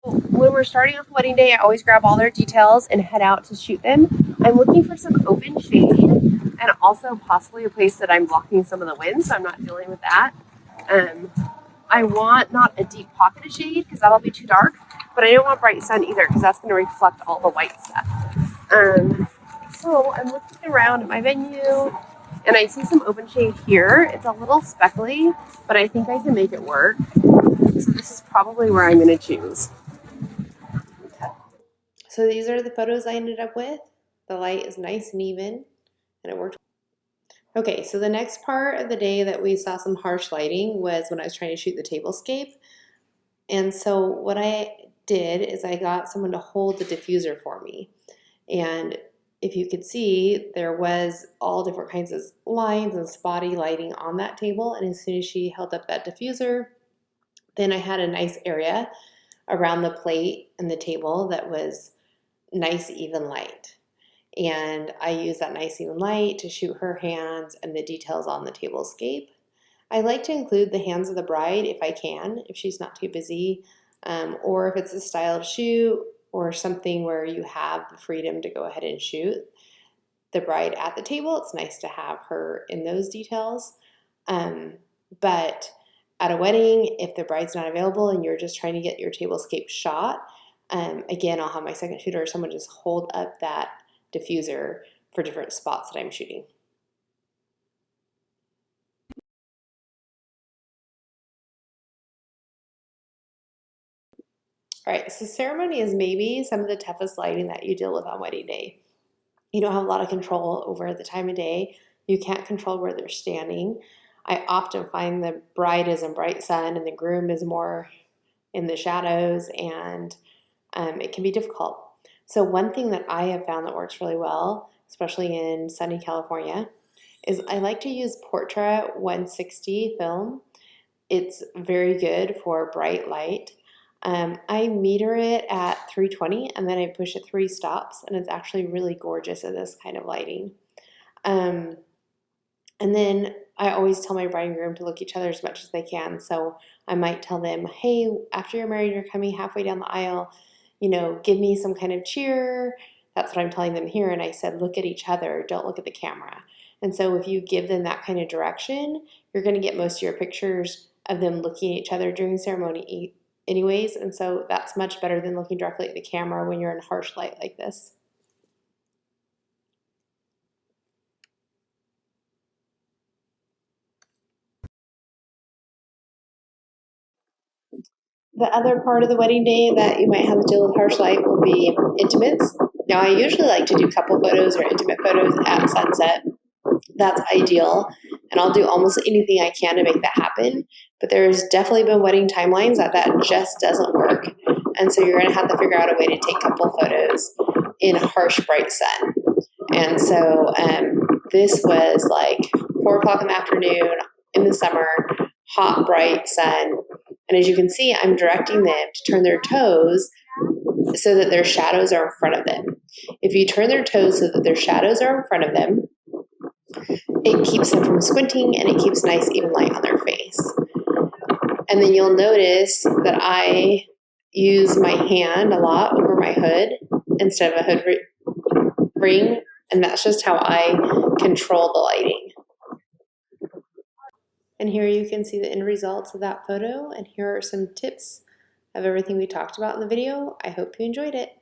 When we're starting off the wedding day, I always grab all their details and head out to shoot them. I'm looking for some open shade and also possibly a place that I'm blocking some of the wind, so I'm not dealing with that. Um, I want not a deep pocket of shade because that'll be too dark, but I don't want bright sun either because that's going to reflect all the white stuff. Um, so I'm looking around at my venue and I see some open shade here. It's a little speckly, but I think I can make it work. So this is probably where I'm going to choose. So these are the photos I ended up with. The light is nice and even, and it worked. Okay, so the next part of the day that we saw some harsh lighting was when I was trying to shoot the tablescape. And so what I did is I got someone to hold the diffuser for me. And if you could see, there was all different kinds of lines and spotty lighting on that table. And as soon as she held up that diffuser, then I had a nice area around the plate and the table that was nice, even light. And I used that nice, even light to shoot her hands and the details on the tablescape. I like to include the hands of the bride if I can, if she's not too busy, or if it's a styled shoot or something where you have the freedom to go ahead and shoot the bride at the table. It's nice to have her in those details. But at a wedding, if the bride's not available and you're just trying to get your tablescape shot, again, I'll have my second shooter or someone just hold up that diffuser for different spots that I'm shooting. All right, so ceremony is maybe some of the toughest lighting that you deal with on wedding day. You don't have a lot of control over the time of day. You can't control where they're standing. I often find the bride is in bright sun and the groom is more in the shadows, and it can be difficult. So one thing that I have found that works really well, especially in sunny California, is I like to use Portra 160 film. It's very good for bright light. I meter it at 320 and then I push it 3 stops, and it's actually really gorgeous in this kind of lighting. Um, and then I always tell my bride and groom to look each other as much as they can. So I might tell them, hey, after you're married, you're coming halfway down the aisle, give me some kind of cheer. That's what I'm telling them here. And I said, look at each other, don't look at the camera. And so if you give them that kind of direction, you're going to get most of your pictures of them looking at each other during ceremony anyways. And so that's much better than looking directly at the camera when you're in harsh light like this. The other part of the wedding day that you might have to deal with harsh light will be intimates. Now, I usually like to do couple photos or intimate photos at sunset. That's ideal, and I'll do almost anything I can to make that happen. But there's definitely been wedding timelines that just doesn't work, and so you're going to have to figure out a way to take couple photos in harsh, bright sun. And so this was like 4 o'clock in the afternoon in the summer, hot, bright sun. And as you can see, I'm directing them to turn their toes so that their shadows are in front of them. If you turn their toes so that their shadows are in front of them, it keeps them from squinting and it keeps nice even light on their face. And then you'll notice that I use my hand a lot over my hood instead of a hood ring, and that's just how I control the lighting. And here you can see the end results of that photo, and here are some tips of everything we talked about in the video. I hope you enjoyed it.